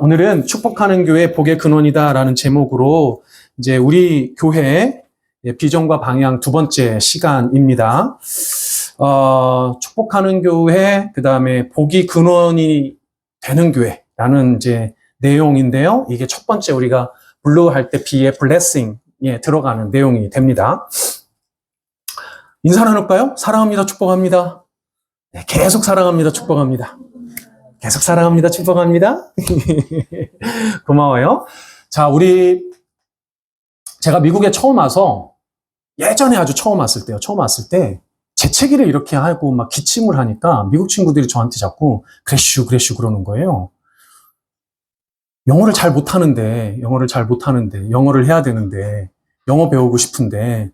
오늘은 축복하는 교회 복의 근원이다라는 제목으로 이제 우리 교회 비전과 방향 두 번째 시간입니다. 축복하는 교회, 그 다음에 복이 근원이 되는 교회라는 이제 내용인데요. 이게 첫 번째 우리가 블루할 때 B의 blessing에 들어가는 내용이 됩니다. 인사 나눌까요? 사랑합니다. 축복합니다. 네, 계속 사랑합니다. 축복합니다. 계속 사랑합니다. 축복합니다. 고마워요. 자, 제가 미국에 처음 와서 예전에 아주 처음 왔을 때 재채기를 이렇게 하고 막 기침을 하니까 미국 친구들이 저한테 자꾸 그래슈 그러는 거예요. 영어를 잘 못하는데 영어를 해야 되는데 영어 배우고 싶은데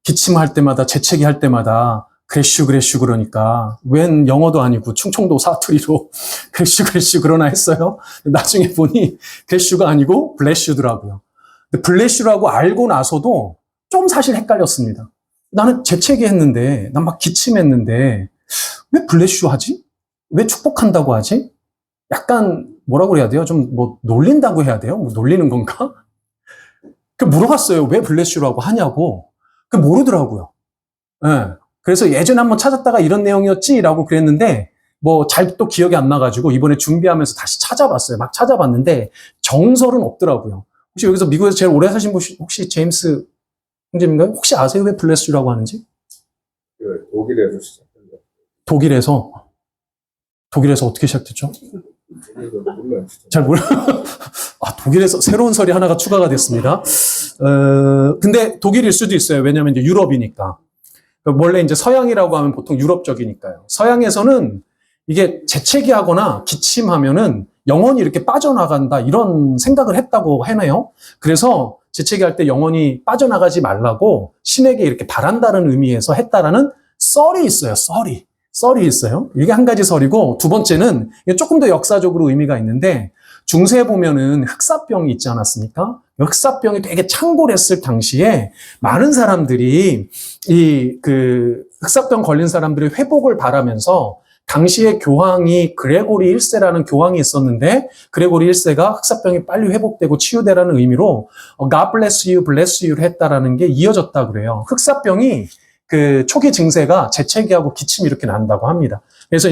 기침할 때마다 재채기 할 때마다 그래슈 그러니까 웬 영어도 아니고 충청도 사투리로 그래슈 그러나 했어요. 나중에 보니 그래슈가 아니고 블레슈더라고요. 블레슈라고 알고 나서도 좀 사실 헷갈렸습니다. 나는 재채기 했는데, 난 막 기침했는데 왜 블레슈 하지? 왜 축복한다고 하지? 약간 뭐라고 해야 돼요? 좀 뭐 놀린다고 해야 돼요? 뭐 놀리는 건가? 물어봤어요. 왜 블레슈라고 하냐고. 모르더라고요. 네. 그래서 예전에 한번 찾았다가 이런 내용이었지라고 그랬는데 뭐 잘 또 기억이 안 나가지고 이번에 준비하면서 다시 찾아봤어요. 막 찾아봤는데 정설은 없더라고요. 혹시 여기서 미국에서 제일 오래 사신 분 혹시 제임스 형제님인가요? 혹시 아세요? 왜 블레스라고 하는지? 독일에서 시작했어요. 독일에서 어떻게 시작됐죠? 몰라요. 잘 몰라요. 독일에서 새로운 설이 하나가 추가가 됐습니다. 근데 독일일 수도 있어요. 왜냐면 이제 유럽이니까. 원래 이제 서양이라고 하면 보통 유럽적이니까요. 서양에서는 이게 재채기 하거나 기침하면은 영혼이 이렇게 빠져나간다 이런 생각을 했다고 하네요. 그래서 재채기 할 때 영혼이 빠져나가지 말라고 신에게 이렇게 바란다는 의미에서 했다라는 썰이 있어요. 썰이 있어요. 이게 한 가지 썰이고, 두 번째는 조금 더 역사적으로 의미가 있는데, 중세에 보면은 흑사병이 있지 않았습니까? 흑사병이 되게 창궐했을 당시에 많은 사람들이 흑사병 걸린 사람들의 회복을 바라면서 당시에 교황이 그레고리 1세라는 교황이 있었는데, 그레고리 1세가 흑사병이 빨리 회복되고 치유되라는 의미로 God bless you를 했다라는 게 이어졌다 그래요. 흑사병이 초기 증세가 재채기하고 기침이 이렇게 난다고 합니다. 그래서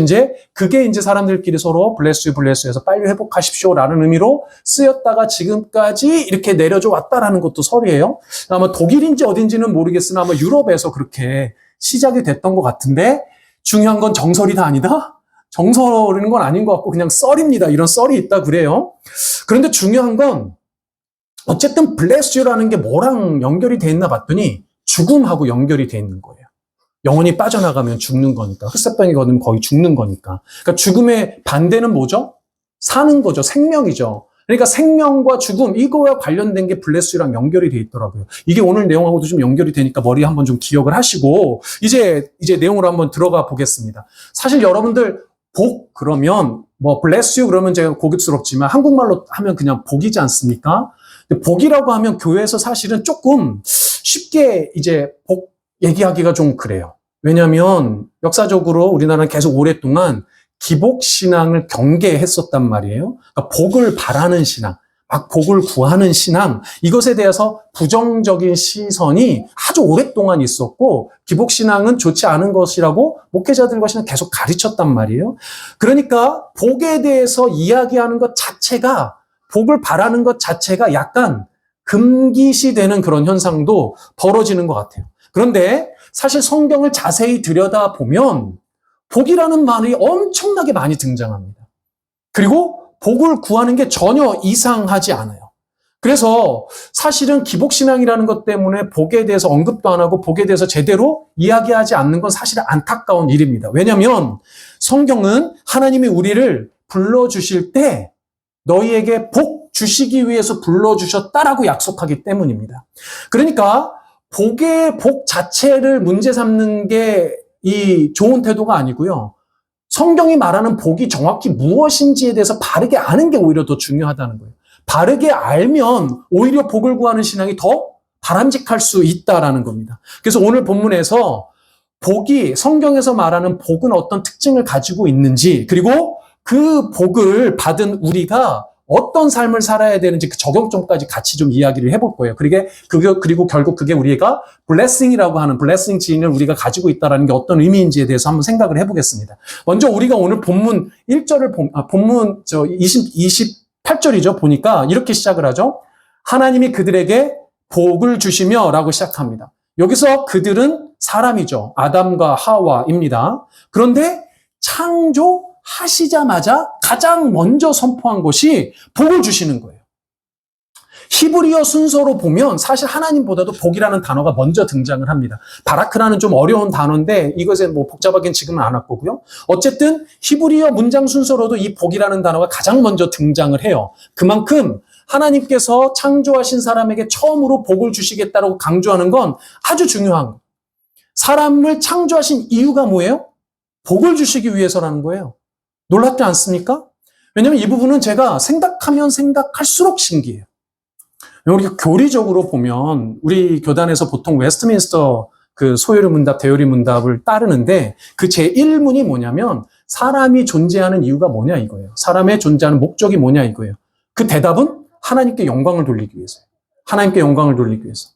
그게 사람들끼리 서로 bless you 해서 빨리 회복하십시오라는 의미로 쓰였다가 지금까지 이렇게 내려져 왔다라는 것도 설이에요. 아마 독일인지 어딘지는 모르겠으나 아마 유럽에서 그렇게 시작이 됐던 것 같은데, 중요한 건 정설이다 아니다? 정설인 건 아닌 것 같고 그냥 썰입니다. 이런 썰이 있다 그래요. 그런데 중요한 건 어쨌든 bless you라는 게 뭐랑 연결이 돼 있나 봤더니 죽음하고 연결이 돼 있는 거예요. 영혼이 빠져나가면 죽는 거니까. 흑사병이 거두면 거의 죽는 거니까. 그러니까 죽음의 반대는 뭐죠? 사는 거죠. 생명이죠. 그러니까 생명과 죽음, 이거와 관련된 게 블레스랑 연결이 돼 있더라고요. 이게 오늘 내용하고도 좀 연결이 되니까 머리에 한번 좀 기억을 하시고, 이제 내용으로 한번 들어가 보겠습니다. 사실 여러분들, 복, 그러면, bless you 그러면 제가 고급스럽지만, 한국말로 하면 그냥 복이지 않습니까? 근데 복이라고 하면 교회에서 사실은 조금 쉽게 복 얘기하기가 좀 그래요. 왜냐하면 역사적으로 우리나라는 계속 오랫동안 기복신앙을 경계했었단 말이에요. 그러니까 복을 바라는 신앙, 막 복을 구하는 신앙, 이것에 대해서 부정적인 시선이 아주 오랫동안 있었고, 기복신앙은 좋지 않은 것이라고 목회자들과 신앙 계속 가르쳤단 말이에요. 그러니까 복에 대해서 이야기하는 것 자체가, 복을 바라는 것 자체가 약간 금기시되는 그런 현상도 벌어지는 것 같아요. 그런데 사실 성경을 자세히 들여다보면 복이라는 말이 엄청나게 많이 등장합니다. 그리고 복을 구하는 게 전혀 이상하지 않아요. 그래서 사실은 기복신앙이라는 것 때문에 복에 대해서 언급도 안 하고 복에 대해서 제대로 이야기하지 않는 건 사실 안타까운 일입니다. 왜냐하면 성경은 하나님이 우리를 불러주실 때 너희에게 복 주시기 위해서 불러주셨다라고 약속하기 때문입니다. 그러니까 복 자체를 문제 삼는 게 이 좋은 태도가 아니고요. 성경이 말하는 복이 정확히 무엇인지에 대해서 바르게 아는 게 오히려 더 중요하다는 거예요. 바르게 알면 오히려 복을 구하는 신앙이 더 바람직할 수 있다라는 겁니다. 그래서 오늘 본문에서 성경에서 말하는 복은 어떤 특징을 가지고 있는지, 그리고 그 복을 받은 우리가 어떤 삶을 살아야 되는지 그 적용점까지 같이 좀 이야기를 해볼 거예요. 그리고 결국 그게 우리가 블레싱이라고 하는 블레싱 지인을 우리가 가지고 있다는 게 어떤 의미인지에 대해서 한번 생각을 해보겠습니다. 먼저 우리가 오늘 본문 1절을, 본문 28절이죠. 보니까 이렇게 시작을 하죠. 하나님이 그들에게 복을 주시며 라고 시작합니다. 여기서 그들은 사람이죠. 아담과 하와입니다. 그런데 창조하시자마자 가장 먼저 선포한 것이 복을 주시는 거예요. 히브리어 순서로 보면 사실 하나님보다도 복이라는 단어가 먼저 등장을 합니다. 바라크라는 좀 어려운 단어인데 이것에 뭐 복잡하긴 지금은 안 할 거고요. 어쨌든 히브리어 문장 순서로도 이 복이라는 단어가 가장 먼저 등장을 해요. 그만큼 하나님께서 창조하신 사람에게 처음으로 복을 주시겠다고 강조하는 건 아주 중요한 거예요. 사람을 창조하신 이유가 뭐예요? 복을 주시기 위해서라는 거예요. 놀랍지 않습니까? 왜냐하면 이 부분은 제가 생각하면 생각할수록 신기해요. 우리가 교리적으로 보면 우리 교단에서 보통 웨스트민스터 그 소요리 문답, 대요리 문답을 따르는데 그 제1문이 뭐냐면 사람이 존재하는 이유가 뭐냐 이거예요. 사람의 존재하는 목적이 뭐냐 이거예요. 그 대답은 하나님께 영광을 돌리기 위해서요. 하나님께 영광을 돌리기 위해서.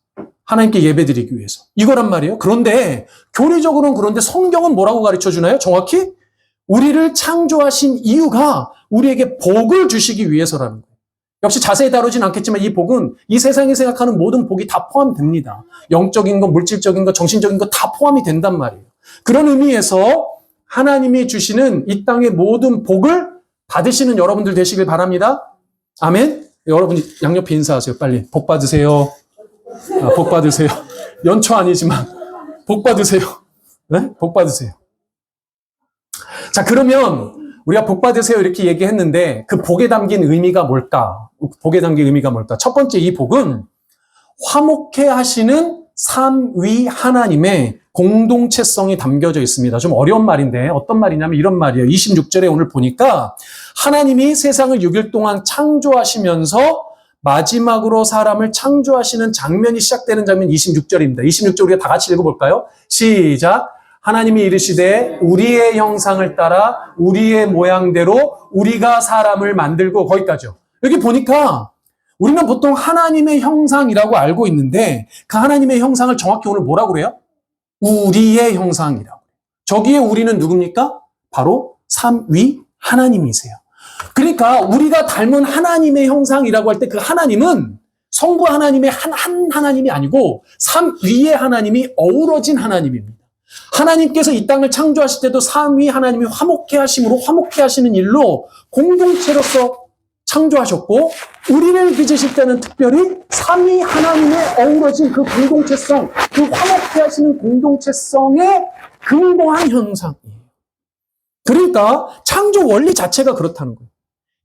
하나님께 예배드리기 위해서. 이거란 말이에요. 그런데 교리적으로는 그런데 성경은 뭐라고 가르쳐 주나요? 정확히 우리를 창조하신 이유가 우리에게 복을 주시기 위해서라는 거예요. 역시 자세히 다루진 않겠지만 이 복은 이 세상이 생각하는 모든 복이 다 포함됩니다. 영적인 것, 물질적인 것, 정신적인 것 다 포함이 된단 말이에요. 그런 의미에서 하나님이 주시는 이 땅의 모든 복을 받으시는 여러분들 되시길 바랍니다. 아멘. 여러분 양옆에 인사하세요. 빨리. 복 받으세요. 복 받으세요. 연초 아니지만 복 받으세요. 네? 복 받으세요. 자, 그러면 우리가 복 받으세요 이렇게 얘기했는데 그 복에 담긴 의미가 뭘까? 복에 담긴 의미가 뭘까? 첫 번째 이 복은 화목해 하시는 삼위 하나님의 공동체성이 담겨져 있습니다. 좀 어려운 말인데 어떤 말이냐면 이런 말이에요. 26절에 오늘 보니까 하나님이 세상을 6일 동안 창조하시면서 마지막으로 사람을 창조하시는 장면이 시작되는 장면 26절입니다. 26절 우리가 다 같이 읽어볼까요? 시작! 하나님이 이르시되 우리의 형상을 따라 우리의 모양대로 우리가 사람을 만들고 거기까지요. 여기 보니까 우리는 보통 하나님의 형상이라고 알고 있는데 그 하나님의 형상을 정확히 오늘 뭐라고 그래요? 우리의 형상이라고. 저기에 우리는 누굽니까? 바로 삼위 하나님이세요. 그러니까 우리가 닮은 하나님의 형상이라고 할 때 그 하나님은 성부 하나님의 한 하나님이 아니고 삼위의 하나님이 어우러진 하나님입니다. 하나님께서 이 땅을 창조하실 때도 삼위 하나님이 화목해 하심으로 화목해 하시는 일로 공동체로서 창조하셨고 우리를 빚으실 때는 특별히 삼위 하나님의 어우러진 그 공동체성, 그 화목해 하시는 공동체성의 근거한 현상이에요. 그러니까 창조 원리 자체가 그렇다는 거예요.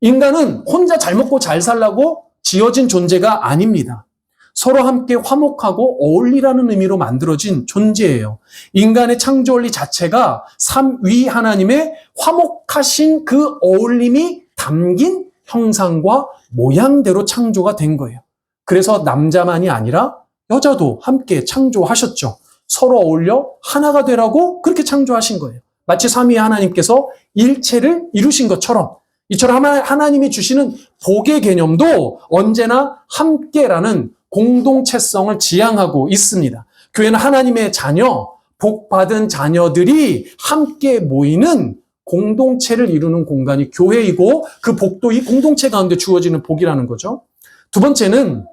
인간은 혼자 잘 먹고 잘 살라고 지어진 존재가 아닙니다. 서로 함께 화목하고 어울리라는 의미로 만들어진 존재예요. 인간의 창조 원리 자체가 삼위 하나님의 화목하신 그 어울림이 담긴 형상과 모양대로 창조가 된 거예요. 그래서 남자만이 아니라 여자도 함께 창조하셨죠. 서로 어울려 하나가 되라고 그렇게 창조하신 거예요. 마치 삼위 하나님께서 일체를 이루신 것처럼 이처럼 하나님이 주시는 복의 개념도 언제나 함께라는 공동체성을 지향하고 있습니다. 교회는 하나님의 자녀, 복받은 자녀들이 함께 모이는 공동체를 이루는 공간이 교회이고 그 복도 이 공동체 가운데 주어지는 복이라는 거죠. 두 번째는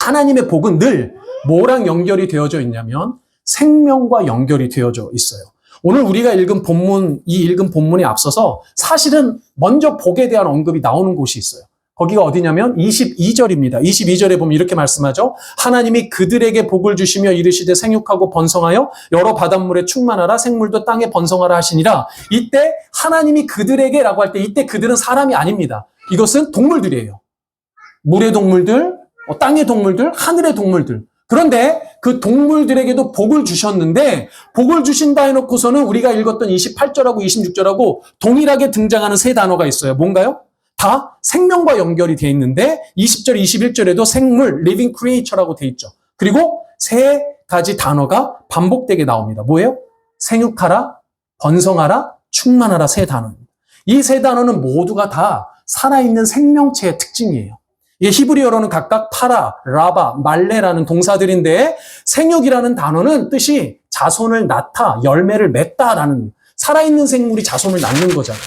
하나님의 복은 늘 뭐랑 연결이 되어져 있냐면 생명과 연결이 되어져 있어요. 오늘 우리가 읽은 본문, 이 읽은 본문에 앞서서 사실은 먼저 복에 대한 언급이 나오는 곳이 있어요. 거기가 어디냐면 22절입니다. 22절에 보면 이렇게 말씀하죠. 하나님이 그들에게 복을 주시며 이르시되 생육하고 번성하여 여러 바닷물에 충만하라 생물도 땅에 번성하라 하시니라. 이때 하나님이 그들에게라고 할 때 이때 그들은 사람이 아닙니다. 이것은 동물들이에요. 물의 동물들, 땅의 동물들, 하늘의 동물들. 그런데 그 동물들에게도 복을 주셨는데 복을 주신다 해놓고서는 우리가 읽었던 28절하고 26절하고 동일하게 등장하는 세 단어가 있어요. 뭔가요? 다 생명과 연결이 되어 있는데 20절, 21절에도 생물, living creature라고 되어 있죠. 그리고 세 가지 단어가 반복되게 나옵니다. 뭐예요? 생육하라, 번성하라, 충만하라 세 단어입니다. 이 세 단어는 모두가 다 살아있는 생명체의 특징이에요. 이 히브리어로는 각각 파라, 라바, 말레라는 동사들인데 생육이라는 단어는 뜻이 자손을 낳다, 열매를 맺다라는 살아있는 생물이 자손을 낳는 거잖아요.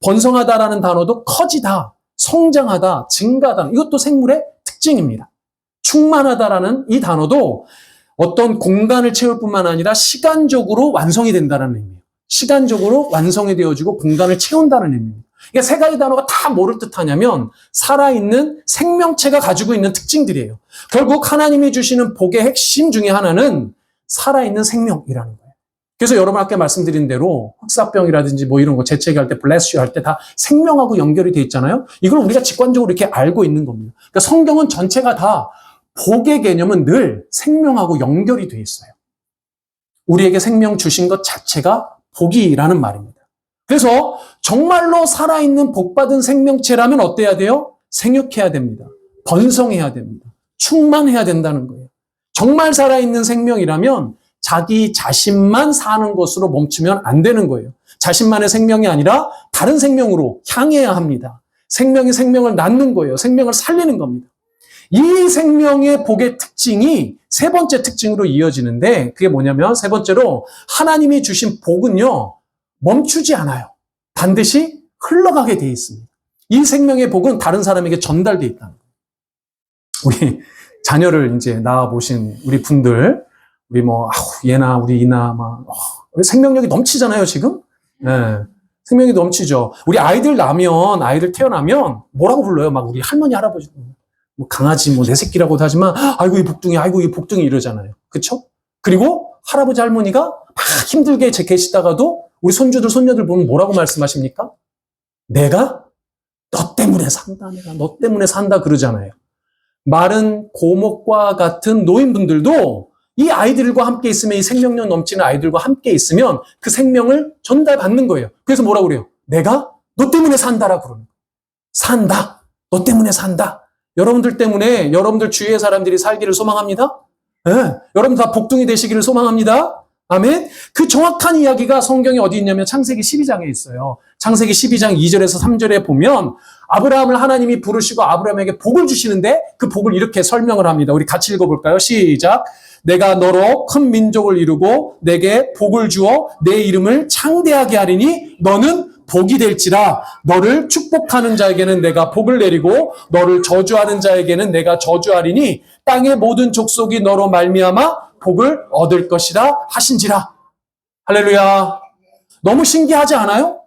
번성하다라는 단어도 커지다, 성장하다, 증가하다 이것도 생물의 특징입니다. 충만하다라는 이 단어도 어떤 공간을 채울 뿐만 아니라 시간적으로 완성이 된다는 의미예요. 시간적으로 완성이 되어지고 공간을 채운다는 의미입니다. 그러니까 세 가지 단어가 다 뭐를 뜻하냐면 살아있는 생명체가 가지고 있는 특징들이에요. 결국 하나님이 주시는 복의 핵심 중에 하나는 살아있는 생명이라는 거예요. 그래서 여러분 아까 말씀드린 대로 흑사병이라든지 뭐 이런 거 재채기할 때 bless you 할 때 다 생명하고 연결이 돼 있잖아요. 이걸 우리가 직관적으로 이렇게 알고 있는 겁니다. 그러니까 성경은 전체가 다 복의 개념은 늘 생명하고 연결이 돼 있어요. 우리에게 생명 주신 것 자체가 복이라는 말입니다. 그래서 정말로 살아있는 복받은 생명체라면 어때야 돼요? 생육해야 됩니다. 번성해야 됩니다. 충만해야 된다는 거예요. 정말 살아있는 생명이라면 자기 자신만 사는 것으로 멈추면 안 되는 거예요. 자신만의 생명이 아니라 다른 생명으로 향해야 합니다. 생명이 생명을 낳는 거예요. 생명을 살리는 겁니다. 이 생명의 복의 특징이 세 번째 특징으로 이어지는데 그게 뭐냐면 세 번째로 하나님이 주신 복은요. 멈추지 않아요. 반드시 흘러가게 돼 있습니다. 이 생명의 복은 다른 사람에게 전달돼 있다는 거예요. 우리 자녀를 이제 낳아보신 우리 분들, 우리 뭐, 얘나 우리 이나 막, 생명력이 넘치잖아요, 지금? 네. 생명이 넘치죠. 우리 아이들 태어나면 뭐라고 불러요? 막 우리 할머니, 할아버지, 뭐 강아지, 뭐 내 새끼라고도 하지만, 아이고, 이 복둥이 이러잖아요. 그쵸? 그리고 할아버지, 할머니가 막 힘들게 계시다가도 우리 손주들, 손녀들 보면 뭐라고 말씀하십니까? 내가 너 때문에 산다, 내가 너 때문에 산다 그러잖아요. 마른 고목과 같은 노인분들도 이 아이들과 함께 있으면 이 생명력 넘치는 아이들과 함께 있으면 그 생명을 전달받는 거예요. 그래서 뭐라고 그래요? 내가 너 때문에 산다라고 그러는 거예요. 산다. 너 때문에 산다. 여러분들 때문에 여러분들 주위의 사람들이 살기를 소망합니다. 네. 여러분 다 복둥이 되시기를 소망합니다. 아멘. 그 정확한 이야기가 성경에 어디 있냐면 창세기 12장에 있어요. 창세기 12장 2절에서 3절에 보면 아브라함을 하나님이 부르시고 아브라함에게 복을 주시는데 그 복을 이렇게 설명을 합니다. 우리 같이 읽어볼까요? 시작. 내가 너로 큰 민족을 이루고 내게 복을 주어 내 이름을 창대하게 하리니 너는 복이 될지라. 너를 축복하는 자에게는 내가 복을 내리고 너를 저주하는 자에게는 내가 저주하리니 땅의 모든 족속이 너로 말미암아 복을 얻을 것이라 하신지라. 할렐루야. 너무 신기하지 않아요?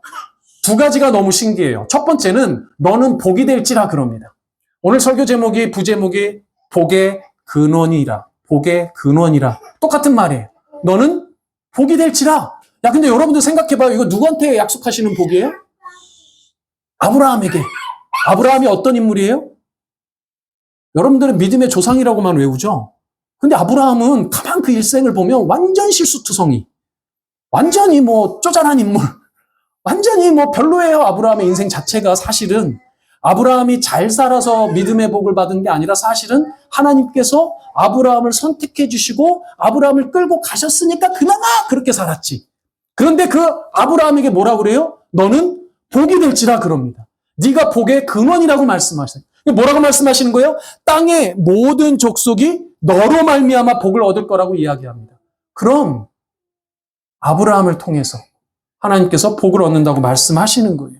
두 가지가 너무 신기해요. 첫 번째는 너는 복이 될지라 그럽니다. 오늘 설교 제목이 부제목이 복의 근원이라. 복의 근원이라. 똑같은 말이에요. 너는 복이 될지라. 야, 근데 여러분들 생각해봐요. 이거 누구한테 약속하시는 복이에요? 아브라함에게. 아브라함이 어떤 인물이에요? 여러분들은 믿음의 조상이라고만 외우죠? 근데 아브라함은 가만 그 일생을 보면 완전 실수투성이. 완전히 뭐 쪼잔한 인물. 완전히 뭐 별로예요. 아브라함의 인생 자체가 사실은. 아브라함이 잘 살아서 믿음의 복을 받은 게 아니라 사실은 하나님께서 아브라함을 선택해 주시고 아브라함을 끌고 가셨으니까 그나마 그렇게 살았지. 그런데 그 아브라함에게 뭐라고 그래요? 너는 복이 될지라 그럽니다. 네가 복의 근원이라고 말씀하세요. 뭐라고 말씀하시는 거예요? 땅의 모든 족속이 너로 말미암아 복을 얻을 거라고 이야기합니다. 그럼 아브라함을 통해서 하나님께서 복을 얻는다고 말씀하시는 거예요.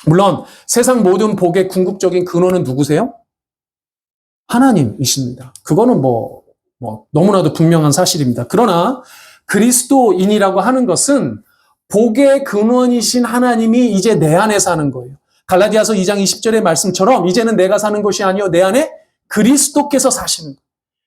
물론 세상 모든 복의 궁극적인 근원은 누구세요? 하나님이십니다. 그거는 뭐 너무나도 분명한 사실입니다. 그러나 그리스도인이라고 하는 것은 복의 근원이신 하나님이 이제 내 안에 사는 거예요. 갈라디아서 2장 20절의 말씀처럼 이제는 내가 사는 것이 아니요 내 안에 그리스도께서 사시는 거예요.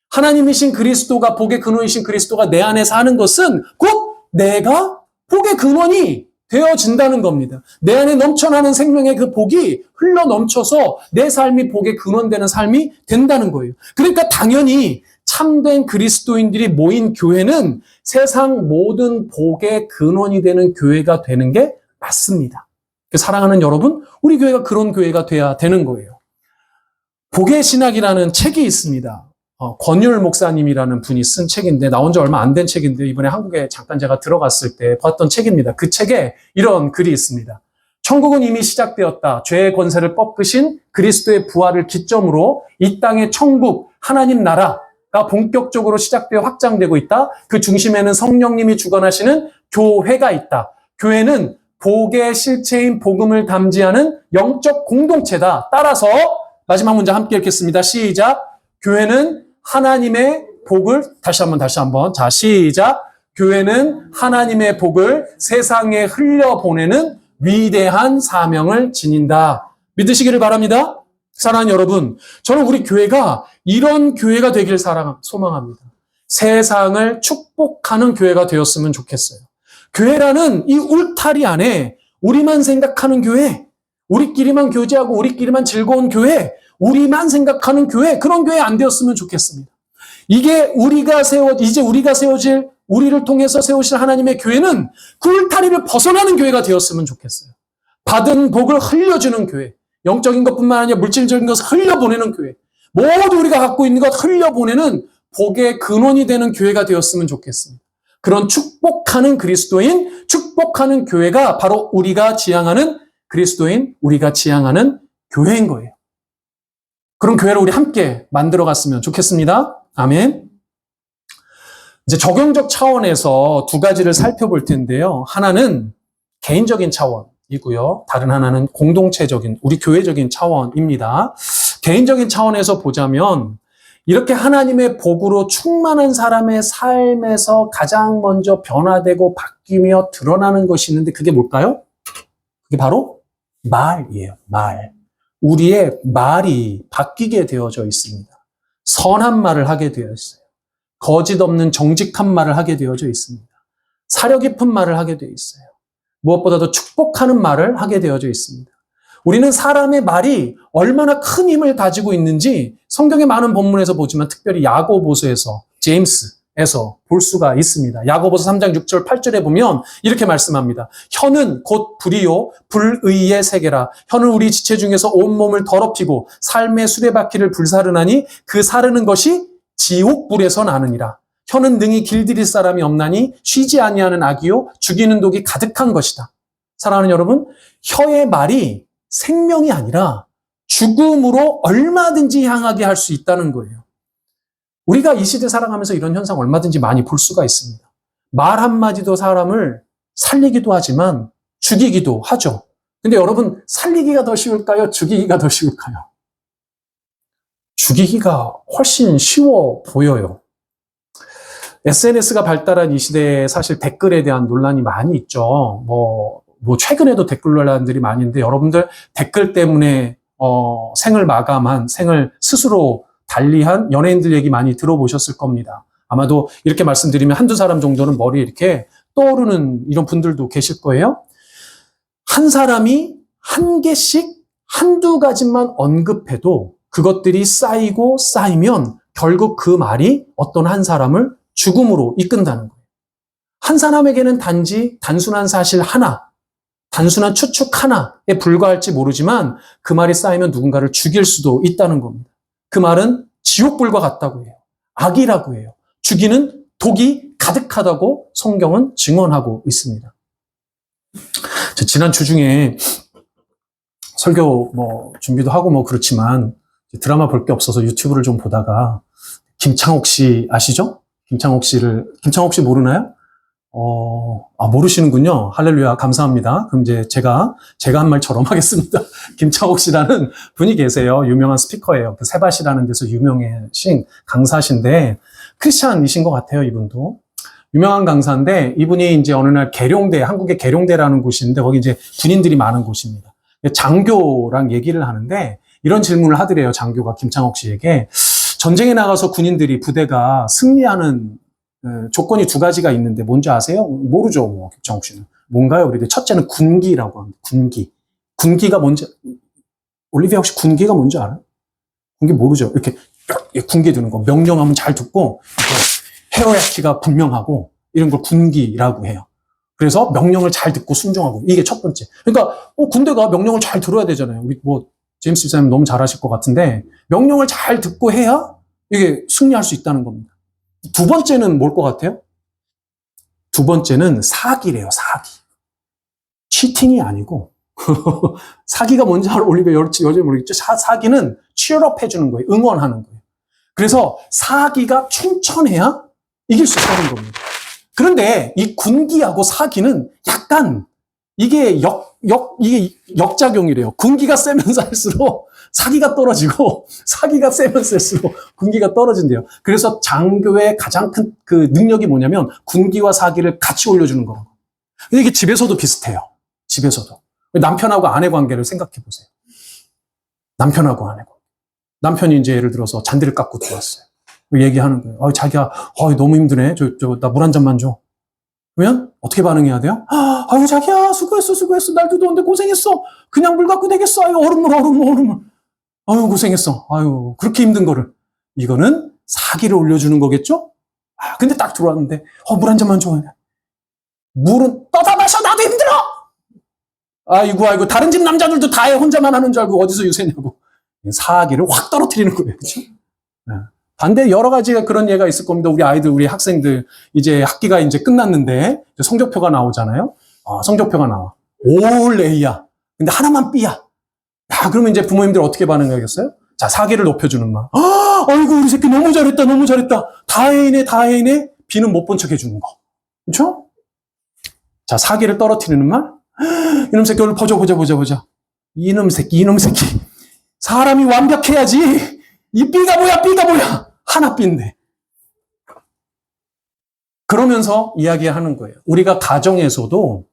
하나님이신 그리스도가 복의 근원이신 그리스도가 내 안에 사는 것은 곧 내가 복의 근원이 되어진다는 겁니다. 내 안에 넘쳐나는 생명의 그 복이 흘러 넘쳐서 내 삶이 복의 근원되는 삶이 된다는 거예요. 그러니까 당연히 참된 그리스도인들이 모인 교회는 세상 모든 복의 근원이 되는 교회가 되는 게 맞습니다. 사랑하는 여러분, 우리 교회가 그런 교회가 돼야 되는 거예요. 복의 신학이라는 책이 있습니다. 권율 목사님이라는 분이 쓴 책인데 나온 지 얼마 안 된 책인데 이번에 한국에 잠깐 제가 들어갔을 때 봤던 책입니다. 그 책에 이런 글이 있습니다. 천국은 이미 시작되었다. 죄의 권세를 꺾으신 그리스도의 부활을 기점으로 이 땅의 천국, 하나님 나라가 본격적으로 시작되어 확장되고 있다. 그 중심에는 성령님이 주관하시는 교회가 있다. 교회는 복의 실체인 복음을 담지하는 영적 공동체다. 따라서 마지막 문장 함께 읽겠습니다. 시작. 교회는 하나님의 복을 다시 한번. 자, 시작. 교회는 하나님의 복을 세상에 흘려보내는 위대한 사명을 지닌다. 믿으시기를 바랍니다. 사랑하는 여러분, 저는 우리 교회가 이런 교회가 되길 소망합니다. 세상을 축복하는 교회가 되었으면 좋겠어요. 교회라는 이 울타리 안에 우리만 생각하는 교회, 우리끼리만 교제하고 우리끼리만 즐거운 교회, 우리만 생각하는 교회, 그런 교회 안 되었으면 좋겠습니다. 이게 이제 우리가 세워질, 우리를 통해서 세우실 하나님의 교회는 그 울타리를 벗어나는 교회가 되었으면 좋겠어요. 받은 복을 흘려주는 교회, 영적인 것뿐만 아니라 물질적인 것을 흘려보내는 교회, 모두 우리가 갖고 있는 것 흘려보내는 복의 근원이 되는 교회가 되었으면 좋겠습니다. 그런 축복하는 그리스도인, 축복하는 교회가 바로 우리가 지향하는 그리스도인, 우리가 지향하는 교회인 거예요. 그런 교회를 우리 함께 만들어 갔으면 좋겠습니다. 아멘. 이제 적용적 차원에서 두 가지를 살펴볼 텐데요. 하나는 개인적인 차원이고요. 다른 하나는 공동체적인, 우리 교회적인 차원입니다. 개인적인 차원에서 보자면 이렇게 하나님의 복으로 충만한 사람의 삶에서 가장 먼저 변화되고 바뀌며 드러나는 것이 있는데 그게 뭘까요? 그게 바로 말이에요. 말. 우리의 말이 바뀌게 되어져 있습니다. 선한 말을 하게 되어 있어요. 거짓 없는 정직한 말을 하게 되어져 있습니다. 사려 깊은 말을 하게 되어 있어요. 무엇보다도 축복하는 말을 하게 되어져 있습니다. 우리는 사람의 말이 얼마나 큰 힘을 가지고 있는지 성경의 많은 본문에서 보지만 특별히 야고보서에서 제임스에서 볼 수가 있습니다. 야고보서 3장 6절 8절에 보면 이렇게 말씀합니다. 혀는 곧 불이요 불의의 세계라. 혀는 우리 지체 중에서 온몸을 더럽히고 삶의 수레바퀴를 불사르나니 그 사르는 것이 지옥불에서 나느니라. 혀는 능히 길들일 사람이 없나니 쉬지 아니하는 악이요 죽이는 독이 가득한 것이다. 사랑하는 여러분, 혀의 말이 생명이 아니라 죽음으로 얼마든지 향하게 할 수 있다는 거예요. 우리가 이 시대 살아가면서 이런 현상 얼마든지 많이 볼 수가 있습니다. 말 한마디도 사람을 살리기도 하지만 죽이기도 하죠. 근데 여러분, 살리기가 더 쉬울까요? 죽이기가 더 쉬울까요? 죽이기가 훨씬 쉬워 보여요. SNS가 발달한 이 시대에 사실 댓글에 대한 논란이 많이 있죠. 최근에도 댓글 논란들이 많이 있는데 여러분들 댓글 때문에 생을 마감한, 생을 스스로 달리한 연예인들 얘기 많이 들어보셨을 겁니다. 아마도 이렇게 말씀드리면 한두 사람 정도는 머리에 이렇게 떠오르는 이런 분들도 계실 거예요. 한 사람이 한 개씩 한두 가지만 언급해도 그것들이 쌓이고 쌓이면 결국 그 말이 어떤 한 사람을 죽음으로 이끈다는 거예요. 한 사람에게는 단지 단순한 사실 하나, 단순한 추측 하나에 불과할지 모르지만 그 말이 쌓이면 누군가를 죽일 수도 있다는 겁니다. 그 말은 지옥불과 같다고 해요. 악이라고 해요. 죽이는 독이 가득하다고 성경은 증언하고 있습니다. 지난 주 중에 설교 준비도 하고 그렇지만 드라마 볼 게 없어서 유튜브를 좀 보다가 김창옥 씨 아시죠? 김창옥 씨 모르나요? 모르시는군요. 할렐루야, 감사합니다. 그럼 이제 제가 한 말처럼 하겠습니다. 김창옥 씨라는 분이 계세요. 유명한 스피커예요. 세바시라는 데서 유명하신 강사신데, 크리스찬이신 것 같아요, 이분도. 유명한 강사인데, 이분이 이제 어느 날 한국의 계룡대라는 곳인데, 거기 이제 군인들이 많은 곳입니다. 장교랑 얘기를 하는데, 이런 질문을 하더래요, 장교가 김창옥 씨에게. 전쟁에 나가서 부대가 승리하는 조건이 두 가지가 있는데 뭔지 아세요? 모르죠, 김창옥 씨는. 뭔가요? 그런데 첫째는 군기라고 합니다. 군기가 뭔지, 올리비아 혹시 군기가 뭔지 알아요? 군기 모르죠? 이렇게 군기 드는 거. 명령하면 잘 듣고, 헤어야키가 분명하고, 이런 걸 군기라고 해요. 그래서 명령을 잘 듣고 순종하고, 이게 첫 번째. 그러니까, 군대가 명령을 잘 들어야 되잖아요. 우리 제임스 집사님 너무 잘하실 것 같은데, 명령을 잘 듣고 해야 이게 승리할 수 있다는 겁니다. 두 번째는 뭘 것 같아요? 두 번째는 사기래요, 사기. 치팅이 아니고, 사기가 뭔지 올리비아 요즘 모르겠죠? 사기는 cheer-up 해주는 거예요. 응원하는 거예요. 그래서 사기가 충천해야 이길 수 있다는 겁니다. 그런데 이 군기하고 사기는 약간 이게 이게 역작용이래요. 군기가 세면 살수록 사기가 떨어지고 사기가 세면 셀수록 군기가 떨어진대요. 그래서 장교의 가장 큰 그 능력이 뭐냐면 군기와 사기를 같이 올려주는 거라고. 근데 이게 집에서도 비슷해요. 집에서도. 남편하고 아내 관계를 생각해 보세요. 남편하고 아내 관계. 남편이 이제 예를 들어서 잔디를 깎고 들어왔어요. 얘기하는 거예요. 자기야, 너무 힘드네. 나 물 한 잔만 줘. 그러면 어떻게 반응해야 돼요? 아유, 자기야, 수고했어. 날도 더운데 고생했어. 그냥 물 갖고 되겠어. 아유, 얼음물. 아유, 고생했어. 아유, 그렇게 힘든 거를. 이거는 사기를 올려주는 거겠죠? 근데 딱 들어왔는데, 물 한 잔만 줘. 물은 떠다 마셔. 나도 힘들어! 아이고, 다른 집 남자들도 다 해. 혼자만 하는 줄 알고 어디서 유세냐고. 사기를 확 떨어뜨리는 거예요. 그렇죠? 반대 여러 가지가 그런 예가 있을 겁니다. 우리 아이들, 우리 학생들 이제 학기가 이제 끝났는데 성적표가 나오잖아요. 성적표가 나와. 올 A야. 근데 하나만 B야. 그러면 이제 부모님들 어떻게 반응하겠어요? 자, 사기를 높여주는 말. 아이고, 우리 새끼 너무 잘했다. 다 A네. B는 못 본 척 해주는 거. 그렇죠? 자, 사기를 떨어뜨리는 말. 이놈 새끼 오늘 보자. 이놈 새끼. 사람이 완벽해야지. 이 B가 뭐야? 하나 B인데. 그러면서 이야기하는 거예요. 우리가 가정에서도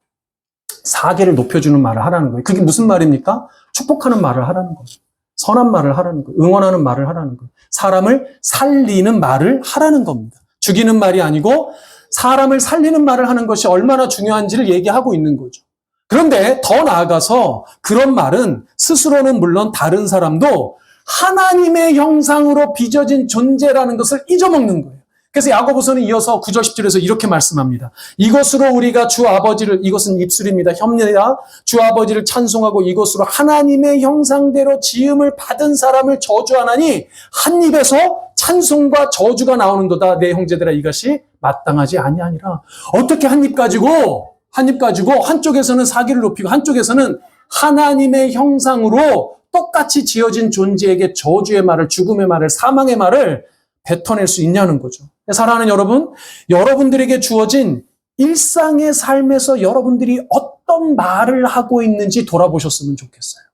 사기를 높여주는 말을 하라는 거예요. 그게 무슨 말입니까? 축복하는 말을 하라는 거죠. 선한 말을 하라는 거예요. 응원하는 말을 하라는 거예요. 사람을 살리는 말을 하라는 겁니다. 죽이는 말이 아니고 사람을 살리는 말을 하는 것이 얼마나 중요한지를 얘기하고 있는 거죠. 그런데 더 나아가서 그런 말은 스스로는 물론 다른 사람도 하나님의 형상으로 빚어진 존재라는 것을 잊어먹는 거예요. 그래서 야고보서는 이어서 9절 10절에서 이렇게 말씀합니다. 이것으로 우리가 주 아버지를, 이것은 입술입니다. 혐내야 주 아버지를 찬송하고 이것으로 하나님의 형상대로 지음을 받은 사람을 저주하나니 한 입에서 찬송과 저주가 나오는도다. 내 형제들아, 이것이 마땅하지 아니하니라. 어떻게 한 입 가지고 한쪽에서는 사기를 높이고 한쪽에서는 하나님의 형상으로 똑같이 지어진 존재에게 저주의 말을, 죽음의 말을, 사망의 말을 뱉어낼 수 있냐는 거죠. 사랑하는 여러분, 여러분들에게 주어진 일상의 삶에서 여러분들이 어떤 말을 하고 있는지 돌아보셨으면 좋겠어요.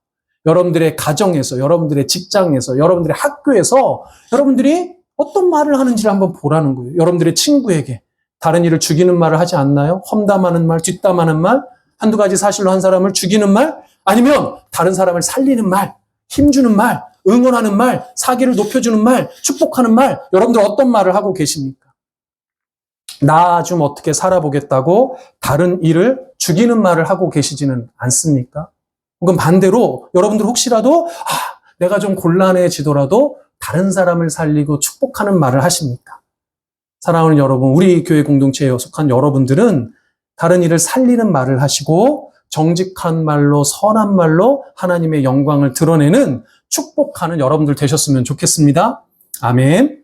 여러분들의 가정에서, 여러분들의 직장에서, 여러분들의 학교에서 여러분들이 어떤 말을 하는지를 한번 보라는 거예요. 여러분들의 친구에게 다른 이를 죽이는 말을 하지 않나요? 험담하는 말, 뒷담하는 말, 한두 가지 사실로 한 사람을 죽이는 말, 아니면 다른 사람을 살리는 말, 힘주는 말, 응원하는 말, 사기를 높여주는 말, 축복하는 말, 여러분들 어떤 말을 하고 계십니까? 나 좀 어떻게 살아보겠다고 다른 이를 죽이는 말을 하고 계시지는 않습니까? 혹은 반대로 여러분들 혹시라도 내가 좀 곤란해지더라도 다른 사람을 살리고 축복하는 말을 하십니까? 사랑하는 여러분, 우리 교회 공동체에 속한 여러분들은 다른 이를 살리는 말을 하시고 정직한 말로, 선한 말로 하나님의 영광을 드러내는 축복하는 여러분들 되셨으면 좋겠습니다. 아멘.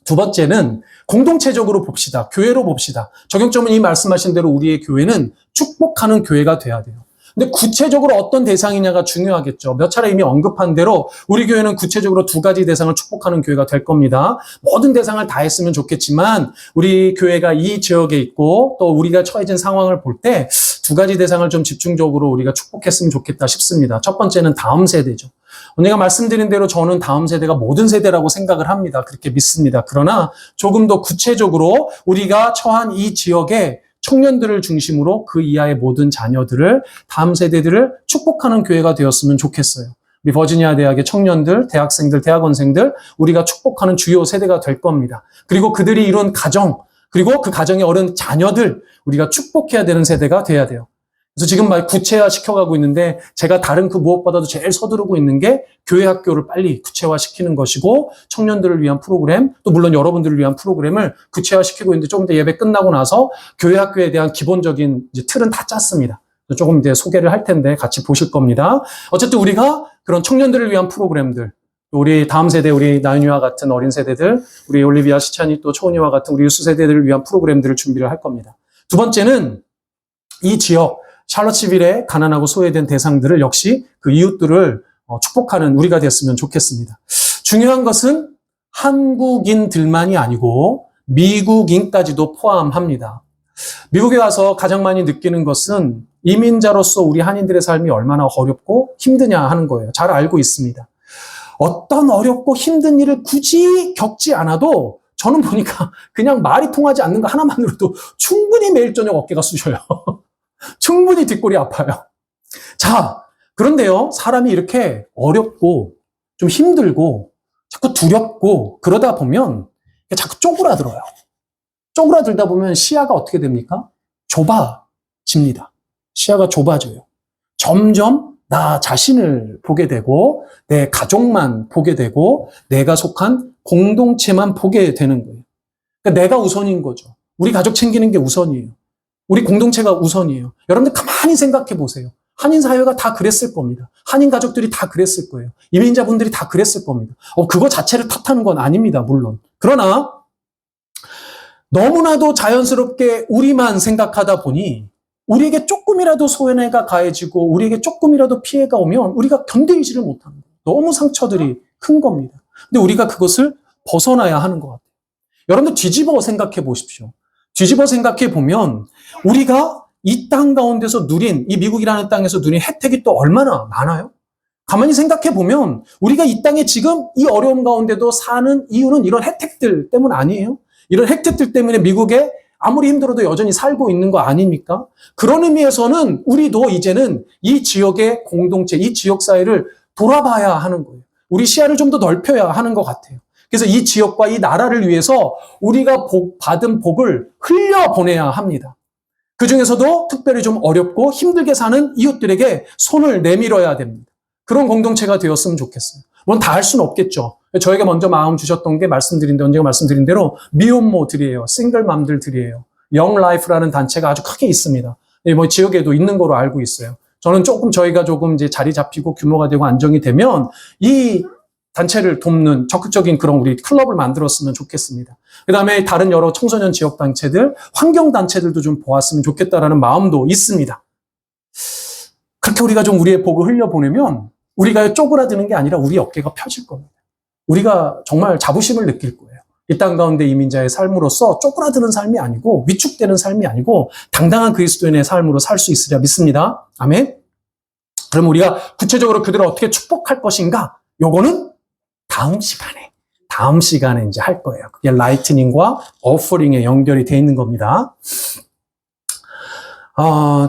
두 번째는 공동체적으로 봅시다. 교회로 봅시다. 적용점은 이 말씀하신 대로 우리의 교회는 축복하는 교회가 돼야 돼요. 근데 구체적으로 어떤 대상이냐가 중요하겠죠. 몇 차례 이미 언급한 대로 우리 교회는 구체적으로 두 가지 대상을 축복하는 교회가 될 겁니다. 모든 대상을 다 했으면 좋겠지만 우리 교회가 이 지역에 있고 또 우리가 처해진 상황을 볼 때 두 가지 대상을 좀 집중적으로 우리가 축복했으면 좋겠다 싶습니다. 첫 번째는 다음 세대죠. 언니가 말씀드린 대로 저는 다음 세대가 모든 세대라고 생각을 합니다. 그렇게 믿습니다. 그러나 조금 더 구체적으로 우리가 처한 이 지역에 청년들을 중심으로 그 이하의 모든 자녀들을, 다음 세대들을 축복하는 교회가 되었으면 좋겠어요. 우리 버지니아 대학의 청년들, 대학생들, 대학원생들, 우리가 축복하는 주요 세대가 될 겁니다. 그리고 그들이 이룬 가정, 그리고 그 가정에 어른 자녀들, 우리가 축복해야 되는 세대가 돼야 돼요. 그래서 지금 막 구체화 시켜가고 있는데 제가 다른 그 무엇보다도 제일 서두르고 있는 게 교회 학교를 빨리 구체화시키는 것이고 청년들을 위한 프로그램, 또 물론 여러분들을 위한 프로그램을 구체화시키고 있는데 조금 더 예배 끝나고 나서 교회 학교에 대한 기본적인 이제 틀은 다 짰습니다. 조금 이제 소개를 할 텐데 같이 보실 겁니다. 어쨌든 우리가 그런 청년들을 위한 프로그램들, 우리 다음 세대, 우리 나윤이와 같은 어린 세대들, 우리 올리비아, 시찬이, 또 초은이와 같은 우리 유수 세대들을 위한 프로그램들을 준비를 할 겁니다. 두 번째는 이 지역, 샬럿츠빌의 가난하고 소외된 대상들을 역시 그 이웃들을 축복하는 우리가 됐으면 좋겠습니다. 중요한 것은 한국인들만이 아니고 미국인까지도 포함합니다. 미국에 와서 가장 많이 느끼는 것은 이민자로서 우리 한인들의 삶이 얼마나 어렵고 힘드냐 하는 거예요. 잘 알고 있습니다. 어떤 어렵고 힘든 일을 굳이 겪지 않아도 저는 보니까 그냥 말이 통하지 않는 거 하나만으로도 충분히 매일 저녁 어깨가 쑤셔요. 충분히 뒷골이 아파요. 자, 그런데요, 사람이 이렇게 어렵고 좀 힘들고 자꾸 두렵고 그러다 보면 자꾸 쪼그라들어요. 쪼그라들다 보면 시야가 어떻게 됩니까? 좁아집니다. 시야가 좁아져요. 점점 나 자신을 보게 되고 내 가족만 보게 되고 내가 속한 공동체만 보게 되는 거예요. 그러니까 내가 우선인 거죠. 우리 가족 챙기는 게 우선이에요. 우리 공동체가 우선이에요. 여러분들 가만히 생각해 보세요. 한인 사회가 다 그랬을 겁니다. 한인 가족들이 다 그랬을 거예요. 이민자분들이 다 그랬을 겁니다. 그거 자체를 탓하는 건 아닙니다, 물론. 그러나 너무나도 자연스럽게 우리만 생각하다 보니 우리에게 조금이라도 손해가 가해지고 우리에게 조금이라도 피해가 오면 우리가 견디지를 못하는 거예요. 너무 상처들이 큰 겁니다. 근데 우리가 그것을 벗어나야 하는 것 같아요. 여러분들 뒤집어 생각해 보십시오. 뒤집어 생각해 보면 우리가 이 땅 가운데서 누린, 이 미국이라는 땅에서 누린 혜택이 또 얼마나 많아요? 가만히 생각해 보면 우리가 이 땅에 지금 이 어려움 가운데도 사는 이유는 이런 혜택들 때문 아니에요? 이런 혜택들 때문에 미국에 아무리 힘들어도 여전히 살고 있는 거 아닙니까? 그런 의미에서는 우리도 이제는 이 지역의 공동체, 이 지역 사회를 돌아봐야 하는 거예요. 우리 시야를 좀 더 넓혀야 하는 것 같아요. 그래서 이 지역과 이 나라를 위해서 우리가 받은 복을 흘려보내야 합니다. 그 중에서도 특별히 좀 어렵고 힘들게 사는 이웃들에게 손을 내밀어야 됩니다. 그런 공동체가 되었으면 좋겠어요. 물론 다 할 수는 없겠죠. 저에게 먼저 마음 주셨던 게 언제가 말씀드린 대로 미혼모들이에요. 싱글맘들이에요. 영라이프라는 단체가 아주 크게 있습니다. 뭐 지역에도 있는 거로 알고 있어요. 저는 저희가 조금 이제 자리 잡히고 규모가 되고 안정이 되면 이 단체를 돕는 적극적인 그런 우리 클럽을 만들었으면 좋겠습니다. 그 다음에 다른 여러 청소년 지역 단체들, 환경 단체들도 좀 보았으면 좋겠다라는 마음도 있습니다. 그렇게 우리가 좀 우리의 복을 흘려보내면 우리가 쪼그라드는 게 아니라 우리 어깨가 펴질 겁니다. 우리가 정말 자부심을 느낄 거예요. 이 땅 가운데 이민자의 삶으로서 쪼그라드는 삶이 아니고 위축되는 삶이 아니고 당당한 그리스도인의 삶으로 살 수 있으리라 믿습니다. 아멘. 그럼 우리가 구체적으로 그들을 어떻게 축복할 것인가? 요거는 다음 시간에 이제 할 거예요. 그게 라이트닝과 어퍼링에 연결이 돼 있는 겁니다.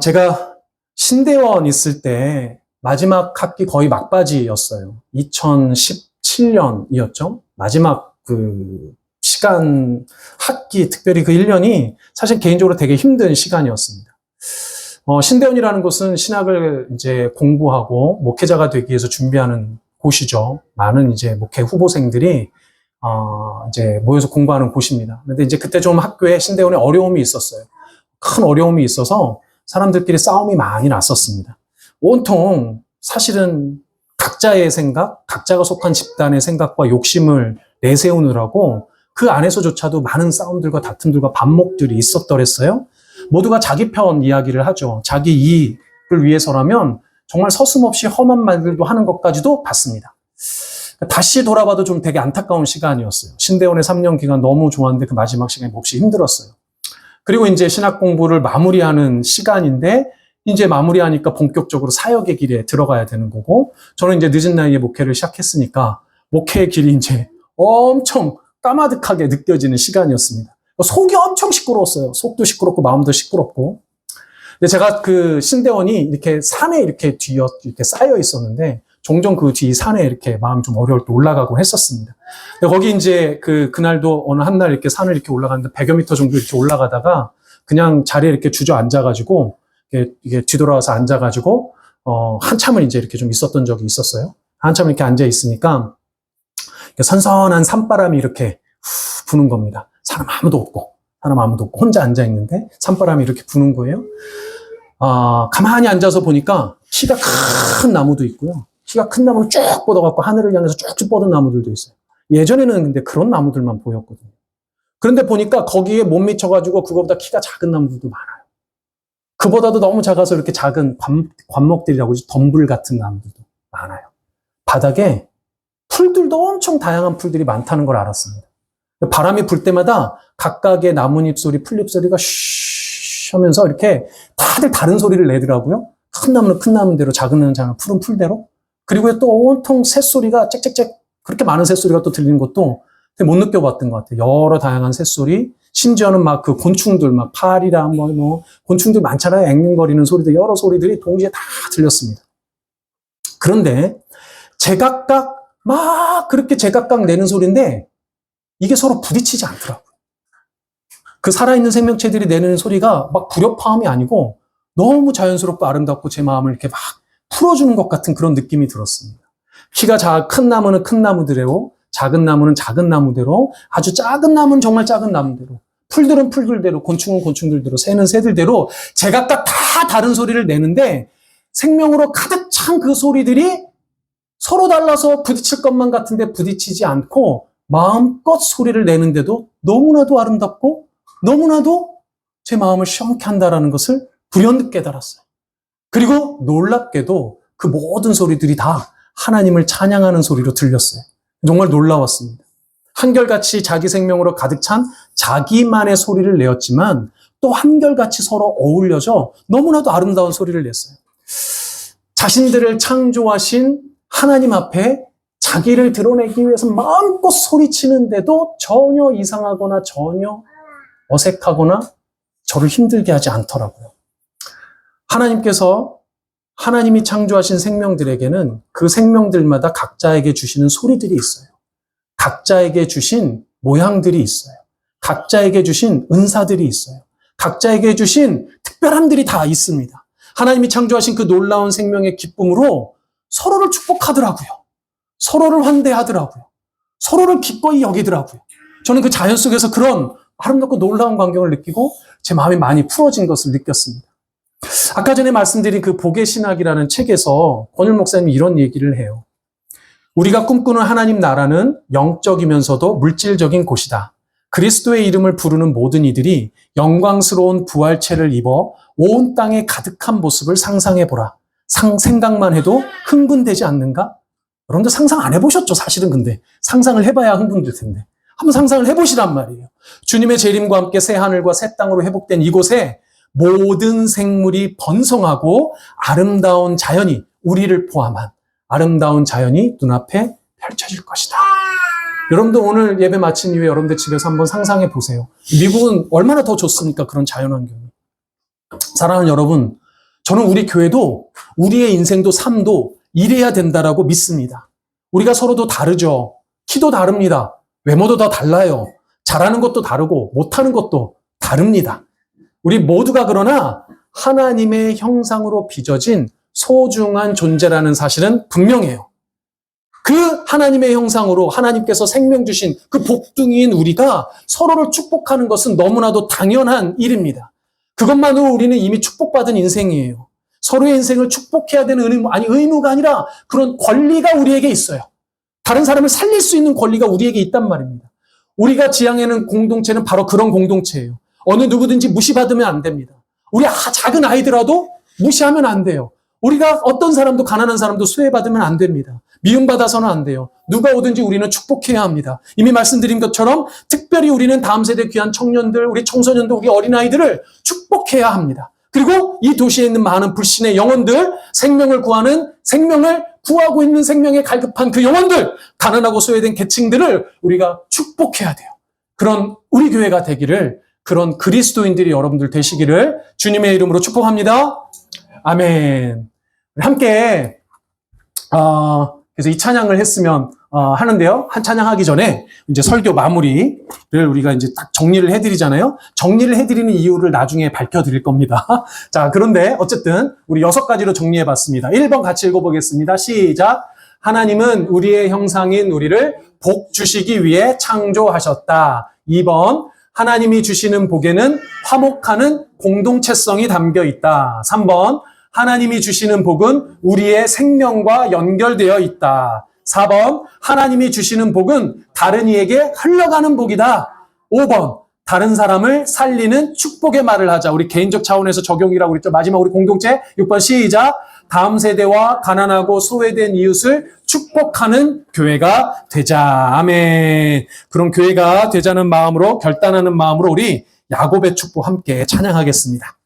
제가 신대원 있을 때 마지막 학기 거의 막바지였어요. 2017년이었죠. 마지막 그 시간, 학기, 특별히 그 1년이 사실 개인적으로 되게 힘든 시간이었습니다. 신대원이라는 곳은 신학을 이제 공부하고 목회자가 되기 위해서 준비하는 곳이죠. 많은 이제 목회 후보생들이 이제 모여서 공부하는 곳입니다. 근데 이제 그때 좀 학교에 신대원에 어려움이 있었어요. 큰 어려움이 있어서 사람들끼리 싸움이 많이 났었습니다. 온통 사실은 각자의 생각, 각자가 속한 집단의 생각과 욕심을 내세우느라고 그 안에서조차도 많은 싸움들과 다툼들과 반목들이 있었더랬어요. 모두가 자기 편 이야기를 하죠. 자기 이익을 위해서라면 정말 서슴없이 험한 말들도 하는 것까지도 봤습니다. 다시 돌아봐도 좀 되게 안타까운 시간이었어요. 신대원의 3년 기간 너무 좋았는데 그 마지막 시간이 몹시 힘들었어요. 그리고 이제 신학 공부를 마무리하는 시간인데 이제 마무리하니까 본격적으로 사역의 길에 들어가야 되는 거고 저는 이제 늦은 나이에 목회를 시작했으니까 목회의 길이 이제 엄청 까마득하게 느껴지는 시간이었습니다. 속이 엄청 시끄러웠어요. 속도 시끄럽고 마음도 시끄럽고. 근데 제가 그 신대원이 이렇게 산에 이렇게 이렇게 쌓여 있었는데 종종 그 뒤 산에 이렇게 마음이 좀 어려울 때 올라가곤 했었습니다. 근데 거기 이제 그날도 어느 한 날 이렇게 산을 이렇게 올라가는데 100여 미터 정도 이렇게 올라가다가 그냥 자리에 이렇게 주저앉아가지고 이게 뒤돌아와서 앉아가지고 한참을 이제 이렇게 좀 있었던 적이 있었어요. 한참 이렇게 앉아 있으니까 선선한 산바람이 이렇게 후 부는 겁니다. 사람 아무도 없고 혼자 앉아 있는데 산바람이 이렇게 부는 거예요. 가만히 앉아서 보니까 키가 큰 나무도 있고요. 키가 큰 나무를 쭉 뻗어갖고 하늘을 향해서 쭉쭉 뻗은 나무들도 있어요. 예전에는 근데 그런 나무들만 보였거든요. 그런데 보니까 거기에 못 미쳐가지고 그거보다 키가 작은 나무들도 많아요. 그보다도 너무 작아서 이렇게 작은 관목들이라고 하죠. 덤불 같은 나무들도 많아요. 바닥에 풀들도 엄청 다양한 풀들이 많다는 걸 알았습니다. 바람이 불 때마다 각각의 나뭇잎 소리, 풀잎 소리가 쉬 하면서 이렇게 다들 다른 소리를 내더라고요. 큰 나무는 큰 나무대로, 작은 나무는 작은 푸른 풀대로. 그리고 또 온통 새소리가 짹짹짹 그렇게 많은 새소리가 또 들리는 것도 못 느껴봤던 것 같아요. 여러 다양한 새소리, 심지어는 막 그 곤충들, 막 파리랑 뭐 곤충들 많잖아요. 앵앵거리는 소리들, 여러 소리들이 동시에 다 들렸습니다. 그런데 제각각 막 그렇게 제각각 내는 소리인데 이게 서로 부딪히지 않더라고요. 그 살아있는 생명체들이 내는 소리가 막 불협화음이 아니고 너무 자연스럽고 아름답고 제 마음을 이렇게 막 풀어주는 것 같은 그런 느낌이 들었습니다. 키가 큰 나무는 큰 나무대로, 작은 나무는 작은 나무대로, 아주 작은 나무는 정말 작은 나무대로, 풀들은 풀들대로, 곤충은 곤충들대로, 새는 새들대로 제각각 다 다른 소리를 내는데 생명으로 가득 찬 그 소리들이 서로 달라서 부딪힐 것만 같은데 부딪히지 않고 마음껏 소리를 내는데도 너무나도 아름답고 너무나도 제 마음을 시원케 한다라는 것을 불현듯 깨달았어요. 그리고 놀랍게도 그 모든 소리들이 다 하나님을 찬양하는 소리로 들렸어요. 정말 놀라웠습니다. 한결같이 자기 생명으로 가득 찬 자기만의 소리를 내었지만 또 한결같이 서로 어울려져 너무나도 아름다운 소리를 냈어요. 자신들을 창조하신 하나님 앞에 자기를 드러내기 위해서 마음껏 소리치는데도 전혀 이상하거나 전혀 어색하거나 저를 힘들게 하지 않더라고요. 하나님께서 하나님이 창조하신 생명들에게는 그 생명들마다 각자에게 주시는 소리들이 있어요. 각자에게 주신 모양들이 있어요. 각자에게 주신 은사들이 있어요. 각자에게 주신 특별함들이 다 있습니다. 하나님이 창조하신 그 놀라운 생명의 기쁨으로 서로를 축복하더라고요. 서로를 환대하더라고요. 서로를 기꺼이 여기더라고요. 저는 그 자연 속에서 그런 아름답고 놀라운 광경을 느끼고 제 마음이 많이 풀어진 것을 느꼈습니다. 아까 전에 말씀드린 그 복의 신학이라는 책에서 권율 목사님이 이런 얘기를 해요. 우리가 꿈꾸는 하나님 나라는 영적이면서도 물질적인 곳이다. 그리스도의 이름을 부르는 모든 이들이 영광스러운 부활체를 입어 온 땅에 가득한 모습을 상상해보라. 생각만 해도 흥분되지 않는가? 여러분들 상상 안 해보셨죠? 사실은 근데 상상을 해봐야 흥분될 텐데 한번 상상을 해보시란 말이에요. 주님의 재림과 함께 새 하늘과 새 땅으로 회복된 이곳에 모든 생물이 번성하고 아름다운 자연이, 우리를 포함한 아름다운 자연이 눈앞에 펼쳐질 것이다. 여러분들 오늘 예배 마친 이후에 여러분들 집에서 한번 상상해 보세요. 미국은 얼마나 더 좋습니까? 그런 자연환경이. 사랑하는 여러분, 저는 우리 교회도 우리의 인생도 삶도 이래야 된다라고 믿습니다. 우리가 서로도 다르죠. 키도 다릅니다. 외모도 다 달라요. 잘하는 것도 다르고 못하는 것도 다릅니다. 우리 모두가 그러나 하나님의 형상으로 빚어진 소중한 존재라는 사실은 분명해요. 그 하나님의 형상으로 하나님께서 생명 주신 그 복둥이인 우리가 서로를 축복하는 것은 너무나도 당연한 일입니다. 그것만으로 우리는 이미 축복받은 인생이에요. 서로의 인생을 축복해야 되는 의무가 아니라 그런 권리가 우리에게 있어요. 다른 사람을 살릴 수 있는 권리가 우리에게 있단 말입니다. 우리가 지향하는 공동체는 바로 그런 공동체예요. 어느 누구든지 무시받으면 안 됩니다. 우리 작은 아이들아도 무시하면 안 돼요. 우리가 어떤 사람도 가난한 사람도 수혜받으면 안 됩니다. 미움받아서는 안 돼요. 누가 오든지 우리는 축복해야 합니다. 이미 말씀드린 것처럼 특별히 우리는 다음 세대 귀한 청년들, 우리 청소년들, 우리 어린아이들을 축복해야 합니다. 그리고 이 도시에 있는 많은 불신의 영혼들, 생명을 구하고 있는 생명에 갈급한 그 영혼들, 가난하고 소외된 계층들을 우리가 축복해야 돼요. 그런 우리 교회가 되기를, 그런 그리스도인들이 여러분들 되시기를 주님의 이름으로 축복합니다. 아멘. 함께 그래서 이 찬양을 했으면 하는데요. 한 찬양하기 전에 이제 설교 마무리를 우리가 이제 딱 정리를 해드리잖아요. 정리를 해드리는 이유를 나중에 밝혀드릴 겁니다. 자, 그런데 어쨌든 우리 6가지로 정리해봤습니다. 1번 같이 읽어보겠습니다. 시작. 하나님은 우리의 형상인 우리를 복 주시기 위해 창조하셨다. 2번. 하나님이 주시는 복에는 화목하는 공동체성이 담겨 있다. 3번. 하나님이 주시는 복은 우리의 생명과 연결되어 있다. 4번. 하나님이 주시는 복은 다른 이에게 흘러가는 복이다. 5번. 다른 사람을 살리는 축복의 말을 하자. 우리 개인적 차원에서 적용이라고 그랬죠. 마지막 우리 공동체 6번 시작. 다음 세대와 가난하고 소외된 이웃을 축복하는 교회가 되자. 아멘. 그런 교회가 되자는 마음으로, 결단하는 마음으로 우리 야곱의 축복 함께 찬양하겠습니다.